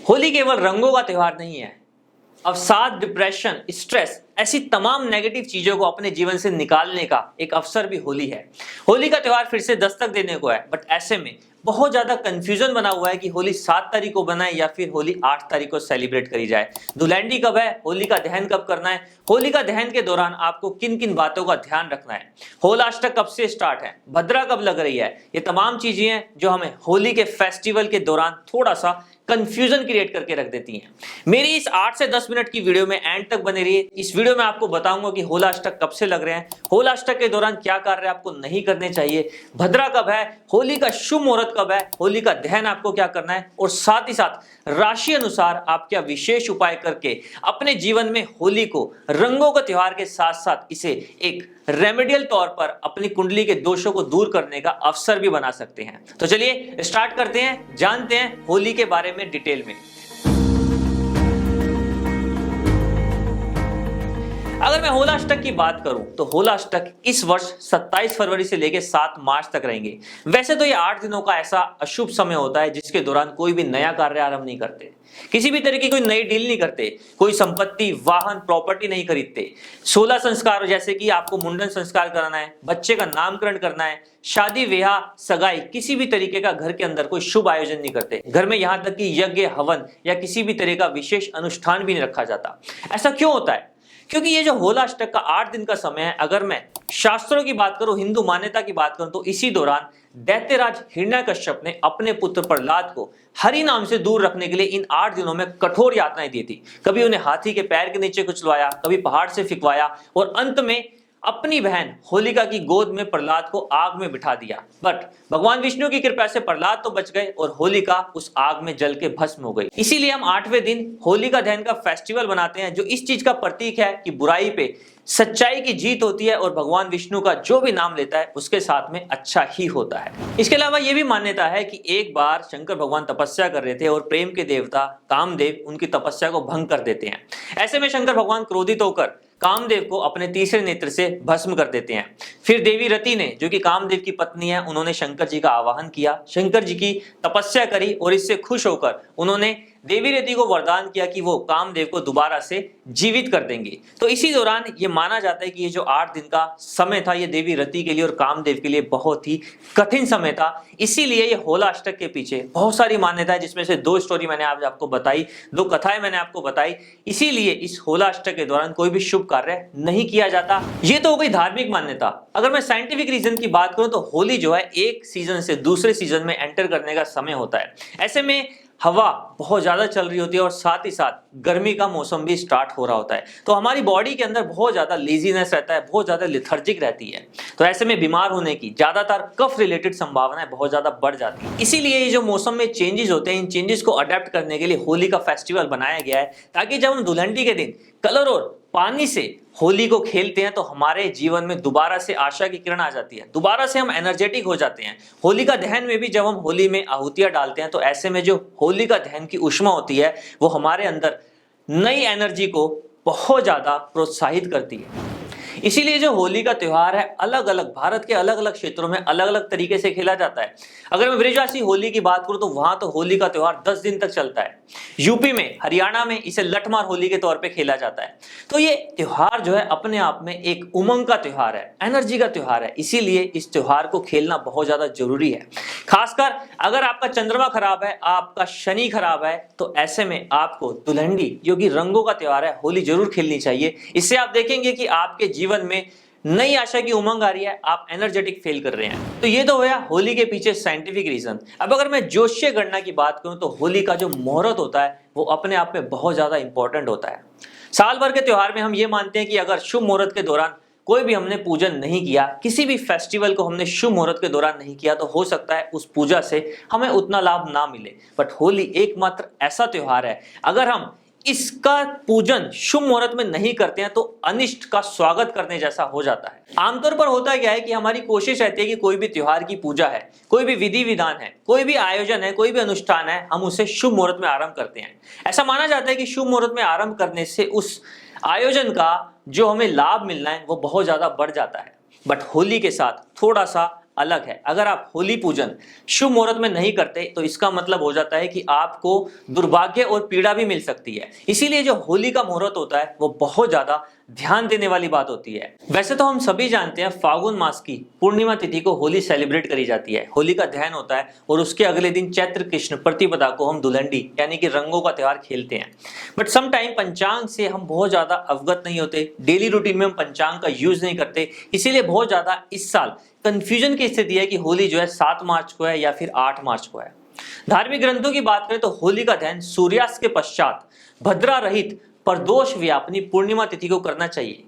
होली केवल रंगों का त्योहार नहीं है। अवसाद, डिप्रेशन, स्ट्रेस, ऐसी तमाम नेगेटिव चीजों को अपने जीवन से निकालने का एक अवसर भी होली है। होली का त्योहार फिर से दस्तक देने को है, बट ऐसे में बहुत ज्यादा कंफ्यूजन बना हुआ है कि होली 7 तारीख को बनाए या फिर होली 8 तारीख को सेलिब्रेट करी जाए। धुलंडी कब है, होली का दहन कब करना है, होली का दहन के दौरान आपको किन किन बातों का ध्यान रखना है, होलाष्टक कब से स्टार्ट है, भद्रा कब लग रही है, ये तमाम चीजें हैं जो हमें होली के फेस्टिवल के दौरान थोड़ा सा कंफ्यूजन क्रिएट करके रख देती हैं। मेरी इस 8 से 10 मिनट की वीडियो में एंड तक बने रहिए। इस वीडियो में आपको बताऊंगा कि होलाष्टक कब से लग रहे हैं, होलाष्टक के दौरान क्या कार्य आपको नहीं करने चाहिए, भद्रा कब है, होली का शुभ मुहूर्त कब है, होली का दहन आपको क्या करना है, और साथ ही साथ राशि अनुसार आप क्या विशेष उपाय करके अपने जीवन में होली को रंगों का त्योहार के साथ साथ इसे एक रेमेडियल तौर पर अपनी कुंडली के दोषों को दूर करने का अवसर भी बना सकते हैं। तो चलिए स्टार्ट करते हैं, जानते हैं होली के बारे में डिटेल में। अगर मैं होलाष्टक की बात करूं तो होलाष्टक इस वर्ष 27 फरवरी से लेकर 7 मार्च तक रहेंगे। वैसे तो ये 8 दिनों का ऐसा अशुभ समय होता है जिसके दौरान कोई भी नया कार्य आरंभ नहीं करते, किसी भी तरह की कोई नई डील नहीं करते, कोई संपत्ति, वाहन, प्रॉपर्टी नहीं खरीदते। 16 संस्कार जैसे कि आपको मुंडन संस्कार कराना है, बच्चे का नामकरण करना है, शादी, विवाह, सगाई, किसी भी तरीके का घर के अंदर कोई शुभ आयोजन नहीं करते। घर में यहां तक कि यज्ञ, हवन या किसी भी तरह का विशेष अनुष्ठान भी नहीं रखा जाता। ऐसा क्यों होता है? क्योंकि ये जो होलाष्टक का 8 दिन का समय है, अगर मैं शास्त्रों की बात करूं, हिंदू मान्यता की बात करूं, तो इसी दौरान दैत्यराज हिरण्यकश्यप ने अपने पुत्र प्रहलाद को हरि नाम से दूर रखने के लिए इन 8 दिनों में कठोर यातनाएं दी थी। कभी उन्हें हाथी के पैर के नीचे कुचलवाया, कभी पहाड़ से फिकवाया और अंत में अपनी बहन होलिका की गोद में प्रहलाद को आग में बिठा दिया। बट भगवान विष्णु की कृपा से प्रहलाद तो बच गए और होलिका उस आग में जल के भस्म हो गई। इसीलिए हम 8वें दिन होलिका दहन का फेस्टिवल बनाते हैं, जो इस चीज का प्रतीक है कि बुराई पे सच्चाई की जीत होती है और भगवान विष्णु का जो भी नाम लेता है उसके साथ में अच्छा ही होता है। इसके अलावा यह भी मान्यता है कि एक बार शंकर भगवान तपस्या कर रहे थे और प्रेम के देवता कामदेव उनकी तपस्या को भंग कर देते हैं। ऐसे में शंकर भगवान क्रोधित होकर कामदेव को अपने तीसरे नेत्र से भस्म कर देते हैं। फिर देवी रति ने, जो कि कामदेव की पत्नी है, उन्होंने शंकर जी का आवाहन किया, शंकर जी की तपस्या करी और इससे खुश होकर उन्होंने देवी रति को वरदान किया कि वो कामदेव को दोबारा से जीवित कर देंगे। तो इसी दौरान ये माना जाता है कि ये जो 8 दिन का समय था, ये देवी रति के लिए और कामदेव के लिए बहुत ही कठिन समय था। इसीलिए ये होलाष्टक के पीछे बहुत सारी मान्यता है, जिसमें से 2 स्टोरी मैंने आज आपको बताई, 2 कथाएं मैंने आपको बताई। इसीलिए इस होलाष्टक के दौरान कोई भी शुभ कार्य नहीं किया जाता। ये तो हो गई धार्मिक मान्यता। अगर मैं साइंटिफिक रीजन की बात करूं तो होली जो है एक सीजन से दूसरे सीजन में एंटर करने का समय होता है। ऐसे में हवा बहुत ज्यादा चल रही होती है और साथ ही साथ गर्मी का मौसम भी स्टार्ट हो रहा होता है, तो हमारी बॉडी के अंदर बहुत ज्यादा लेजीनेस रहता है, बहुत ज्यादा लेथर्जिक रहती है। तो ऐसे में बीमार होने की, ज्यादातर कफ रिलेटेड संभावनाएं बहुत ज्यादा बढ़ जाती है। इसीलिए ये जो मौसम में चेंजेस होते हैं, इन चेंजेस को अडेप्ट करने के लिए होली का फेस्टिवल बनाया गया है, ताकि जब हम धुलंडी के दिन कलर और पानी से होली को खेलते हैं तो हमारे जीवन में दोबारा से आशा की किरण आ जाती है, दोबारा से हम एनर्जेटिक हो जाते हैं। होली का दहन में भी जब हम होली में आहुतियां डालते हैं तो ऐसे में जो होली का दहन की ऊष्मा होती है वो हमारे अंदर नई एनर्जी को बहुत ज्यादा प्रोत्साहित करती है। इसीलिए जो होली का त्योहार है, अलग अलग भारत के अलग अलग क्षेत्रों में अलग अलग तरीके से खेला जाता है। अगर मैं ब्रिजवासी होली की बात करूं तो वहां तो होली का त्योहार 10 दिन तक चलता है। यूपी में, हरियाणा में इसे लठमार होली के तौर पे खेला जाता है। तो ये त्योहार जो है अपने आप में एक उमंग का त्योहार है, एनर्जी का त्योहार है। इसीलिए इस त्योहार को खेलना बहुत ज्यादा जरूरी है। खासकर अगर आपका चंद्रमा खराब है, आपका शनि खराब है, तो ऐसे में आपको दुल्हंडी, जो कि रंगों का त्योहार है, होली जरूर खेलनी चाहिए। इससे आप देखेंगे कि आपके जीवन में नई आशा की उमंग आ रही है, आप एनर्जेटिक फील कर रहे हैं। तो ये तो होया होली के पीछे साइंटिफिक रीजन। अब अगर मैं ज्योतिषीय गणना की बात करूं तो होली का जो मुहूर्त होता है वो अपने आप में बहुत ज्यादा इंपॉर्टेंट होता है। साल भर के त्योहार में हम ये मानते हैं कि अगर शुभ मुहूर्त के दौरान कोई भी हमने पूजन नहीं किया, किसी भी फेस्टिवल को हमने शुभ मुहूर्त के दौरान नहीं किया, तो हो सकता है उस पूजा से हमें उतना लाभ ना मिले। बट होली एकमात्र ऐसा त्योहार है, अगर हम इसका पूजन शुभ मुहूर्त में नहीं करते हैं तो अनिष्ट का स्वागत करने जैसा हो जाता है। आमतौर पर होता क्या है कि हमारी कोशिश रहती है कि कोई भी त्योहार की पूजा है, कोई भी विधि विधान है, कोई भी आयोजन है, कोई भी अनुष्ठान है, हम उसे शुभ मुहूर्त में आरंभ करते हैं। ऐसा माना जाता है कि शुभ मुहूर्त में आरंभ करने से उस आयोजन का जो हमें लाभ मिलना है वो बहुत ज्यादा बढ़ जाता है। बट होली के साथ थोड़ा सा अलग है। अगर आप होली पूजन शुभ मुहूर्त में नहीं करते तो इसका मतलब हो जाता है कि आपको दुर्भाग्य और पीड़ा भी मिल सकती है। इसीलिए जो होली का मुहूर्त होता है वो बहुत ज्यादा ध्यान देने वाली बात होती है। वैसे तो हम सभी जानते हैं फागुन मास की पूर्णिमा तिथि को होली सेलिब्रेट करी जाती है, होली का दहन होता है और उसके अगले दिन चैत्र कृष्ण प्रतिपदा को हम दुल्हंडी यानी कि रंगों का त्योहार खेलते हैं। बट सम टाइम पंचांग से हम बहुत ज्यादा अवगत नहीं होते, डेली रूटीन में हम पंचांग का यूज नहीं करते, इसीलिए बहुत ज्यादा इस साल कंफ्यूजन की स्थिति है कि होली जो है 7 मार्च को है या फिर 8 मार्च को है। धार्मिक ग्रंथों की बात करें तो होली का दहन सूर्यास्त के पश्चात भद्रा रहित प्रदोष व्यापनी पूर्णिमा तिथि को करना चाहिए।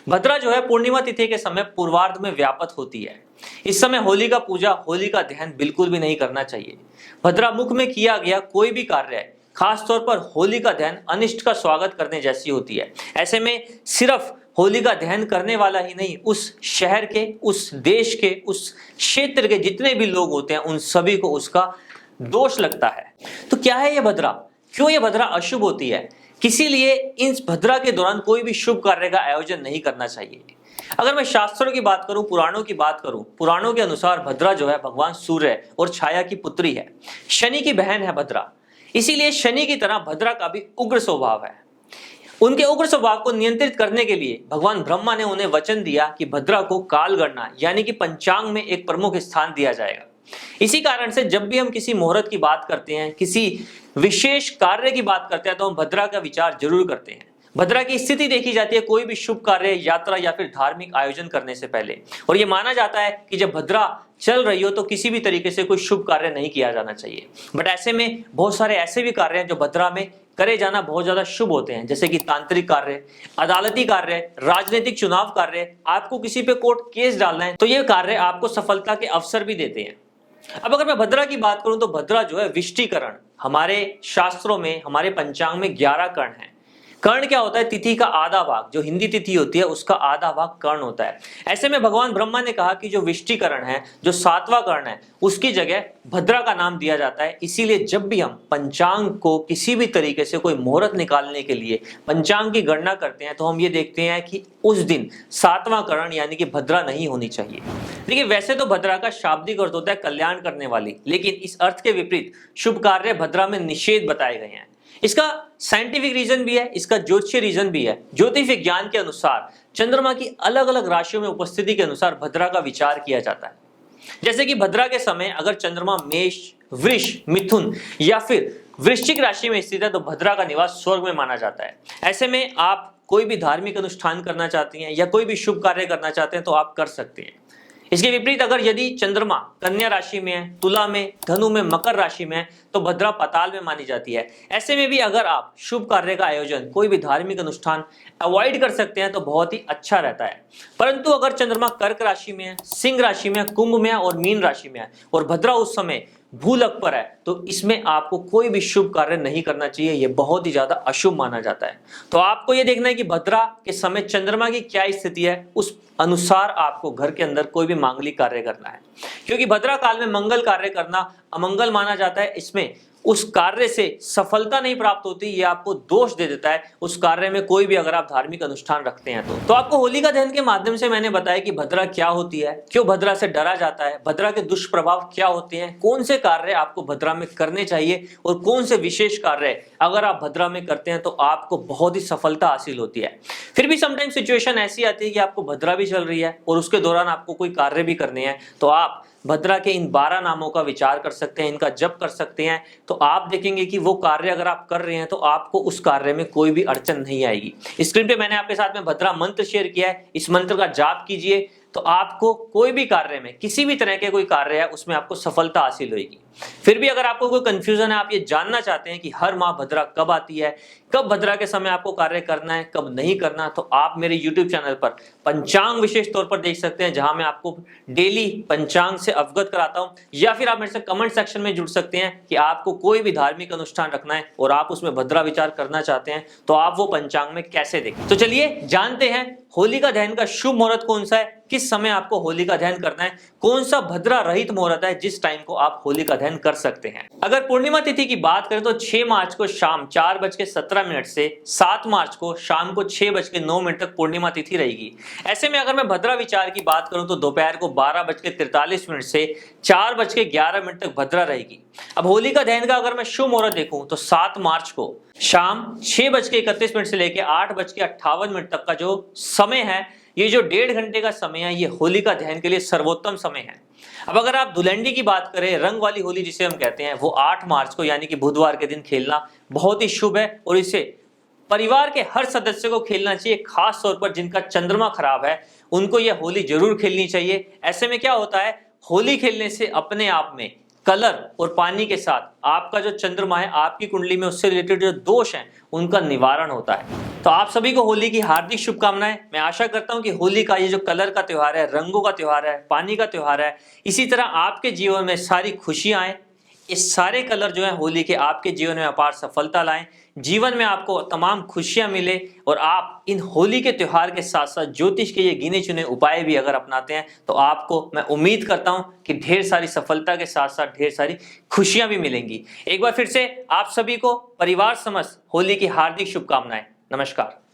भद्रा जो है पूर्णिमा तिथि के समय पूर्वार्ध में व्यापत होती है। इस समय होली का पूजा, होली का दहन बिल्कुल भी नहीं करना चाहिए। भद्रा मुख में किया गया कोई भी कार्य है, खास तौर पर होली का दहन, अनिष्ट का स्वागत करने जैसी होती है। ऐसे में सिर्फ होली का दहन करने वाला ही नहीं, उस शहर के, उस देश के, उस क्षेत्र के जितने भी लोग होते हैं उन सभी को उसका दोष लगता है। तो क्या है ये भद्रा? क्यों ये भद्रा अशुभ होती है? किसी लिए इस भद्रा के दौरान कोई भी शुभ कार्य का आयोजन नहीं करना चाहिए। अगर मैं शास्त्रों की बात करूं, पुराणों की बात करूं, पुराणों के अनुसार भद्रा जो है भगवान सूर्य और छाया की पुत्री है, शनि की बहन है भद्रा। इसीलिए शनि की तरह भद्रा का भी उग्र स्वभाव है। उनके उग्र स्वभाव को नियंत्रित करने के लिए भगवान ब्रह्मा ने उन्हें वचन दिया कि भद्रा को काल गणना यानी कि पंचांग में एक प्रमुख स्थान दिया जाएगा। इसी कारण से जब भी हम किसी मुहूर्त की बात करते हैं, किसी विशेष कार्य की बात करते हैं, तो हम भद्रा का विचार जरूर करते हैं। भद्रा की स्थिति देखी जाती है कोई भी शुभ कार्य, यात्रा या फिर धार्मिक आयोजन करने से पहले, और यह माना जाता है कि जब भद्रा चल रही हो तो किसी भी तरीके से कोई शुभ कार्य नहीं किया जाना चाहिए। बट ऐसे में बहुत सारे ऐसे भी कार्य हैं जो भद्रा में करे जाना बहुत ज्यादा शुभ होते हैं, जैसे कि तांत्रिक कार्य, अदालती कार्य, राजनीतिक चुनाव कार्य, आपको किसी पे कोर्ट केस डालना है तो ये कार्य आपको सफलता के अवसर भी देते हैं। अब अगर मैं भद्रा की बात करूं तो भद्रा जो है विष्टिकरण, हमारे शास्त्रों में, हमारे पंचांग में 11 कर्ण है। कर्ण क्या होता है? तिथि का आधा भाग, जो हिंदी तिथि होती है उसका आधा भाग कर्ण होता है। ऐसे में भगवान ब्रह्मा ने कहा कि जो विष्टिकरण है, जो 7वां कर्ण है, उसकी जगह भद्रा का नाम दिया जाता है। इसीलिए जब भी हम पंचांग को किसी भी तरीके से कोई मुहूर्त निकालने के लिए पंचांग की गणना करते हैं तो हम ये देखते हैं कि उस दिन 7वां कर्ण यानी कि भद्रा नहीं होनी चाहिए। देखिए, वैसे तो भद्रा का शाब्दिक अर्थ होता है कल्याण करने वाली, लेकिन इस अर्थ के विपरीत शुभ कार्य भद्रा में निषेध बताए गए हैं। इसका साइंटिफिक रीजन भी है, इसका ज्योतिषीय रीजन भी है। ज्योतिष विज्ञान के अनुसार चंद्रमा की अलग अलग राशियों में उपस्थिति के अनुसार भद्रा का विचार किया जाता है। जैसे कि भद्रा के समय अगर चंद्रमा मेष, वृष, मिथुन या फिर वृश्चिक राशि में स्थित है तो भद्रा का निवास स्वर्ग में माना जाता है। ऐसे में आप कोई भी धार्मिक अनुष्ठान करना चाहती हैं या कोई भी शुभ कार्य करना चाहते हैं तो आप कर सकते हैं। इसके विपरीत अगर यदि चंद्रमा कन्या राशि में है, तुला में, धनु में, मकर राशि में है तो भद्रा पाताल में मानी जाती है। ऐसे में भी अगर आप शुभ कार्य का आयोजन, कोई भी धार्मिक अनुष्ठान अवॉइड कर सकते हैं तो बहुत ही अच्छा रहता है। परंतु अगर चंद्रमा कर्क राशि में है, सिंह राशि में है, कुंभ में है और मीन राशि में है और भद्रा उस समय भूलक पर है तो इसमें आपको कोई भी शुभ कार्य नहीं करना चाहिए, यह बहुत ही ज्यादा अशुभ माना जाता है। तो आपको यह देखना है कि भद्रा के समय चंद्रमा की क्या स्थिति है, उस अनुसार आपको घर के अंदर कोई भी मांगलिक कार्य करना है। क्योंकि भद्रा काल में मंगल कार्य करना अमंगल माना जाता है, इसमें उस कार्य से सफलता नहीं प्राप्त होती, ये आपको दोष दे देता है उस कार्य में कोई भी अगर आप धार्मिक अनुष्ठान रखते हैं तो आपको होलिका दहन के माध्यम से मैंने बताया कि भद्रा क्या होती है, क्यों भद्रा से डरा जाता है, भद्रा के दुष्प्रभाव क्या होते हैं, कौन से कार्य आपको भद्रा में करने चाहिए और कौन से विशेष कार्य अगर आप भद्रा में करते हैं तो आपको बहुत ही सफलता हासिल होती है। फिर भी समटाइम सिचुएशन ऐसी आती है कि आपको भद्रा भी चल रही है और उसके दौरान आपको कोई कार्य भी करने हैं तो आप भद्रा के इन 12 नामों का विचार कर सकते हैं, इनका जप कर सकते हैं। तो आप देखेंगे कि वो कार्य अगर आप कर रहे हैं तो आपको उस कार्य में कोई भी अड़चन नहीं आएगी। स्क्रीन पे मैंने आपके साथ में भद्रा मंत्र शेयर किया है, इस मंत्र का जाप कीजिए तो आपको कोई भी कार्य में, किसी भी तरह के कोई कार्य है उसमें आपको सफलता हासिल होगी। फिर भी अगर आपको कोई कंफ्यूजन है, आप ये जानना चाहते हैं कि हर माह भद्रा कब आती है, कब भद्रा के समय आपको कार्य करना है, कब नहीं करना, तो आप मेरे YouTube चैनल पर पंचांग विशेष तौर पर देख सकते हैं, जहां मैं आपको डेली पंचांग से अवगत कराता हूं। या फिर आप मेरे से कमेंट सेक्शन में जुड़ सकते हैं कि आपको कोई भी धार्मिक अनुष्ठान रखना है और आप उसमें भद्रा विचार करना चाहते हैं तो आप वो पंचांग में कैसे देखें। तो चलिए जानते हैं होलिका दहन का शुभ मुहूर्त कौन सा है, किस समय आपको होलिका दहन करना है, कौन सा भद्रा रहित मुहूर्त है जिस टाइम को आप होलिका दहन कर सकते हैं। अगर पूर्णिमा तिथि की बात करें तो 6 मार्च को शाम 4:17 से 7 मार्च को शाम को 6:09 तक पूर्णिमा तिथि रहेगी। ऐसे में अगर मैं भद्रा विचार की बात करूं तो दोपहर को 12:43 से 4:11 तक भद्रा रहेगी। अब होलिका दहन का अगर मैं शुभ मुहूर्त देखूं तो 7 मार्च को शाम 6:31 से लेकर 8:58 तक का जो समय है, ये जो 1.5 घंटे का समय है, ये होलिका दहन के लिए सर्वोत्तम समय है। अब अगर आप धुलंडी की बात करें, रंग वाली होली जिसे हम कहते हैं, वो 8 मार्च को यानी कि बुधवार के दिन खेलना बहुत ही शुभ है और इसे परिवार के हर सदस्य को खेलना चाहिए। खास तौर पर जिनका चंद्रमा खराब है उनको यह होली जरूर खेलनी चाहिए। ऐसे में क्या होता है, होली खेलने से अपने आप में कलर और पानी के साथ आपका जो चंद्रमा है, आपकी कुंडली में उससे रिलेटेड जो दोष हैं उनका निवारण होता है। तो आप सभी को होली की हार्दिक शुभकामनाएं। मैं आशा करता हूं कि होली का ये जो कलर का त्योहार है, रंगों का त्योहार है, पानी का त्योहार है, इसी तरह आपके जीवन में सारी खुशियां आए। ये सारे कलर जो है होली के आपके जीवन में अपार सफलता लाएं, जीवन में आपको तमाम खुशियां मिले और आप इन होली के त्योहार के साथ साथ ज्योतिष के ये गिने चुने उपाय भी अगर अपनाते हैं तो आपको मैं उम्मीद करता हूं कि ढेर सारी सफलता के साथ साथ ढेर सारी खुशियां भी मिलेंगी। एक बार फिर से आप सभी को परिवार समस्त होली की हार्दिक शुभकामनाएं। नमस्कार।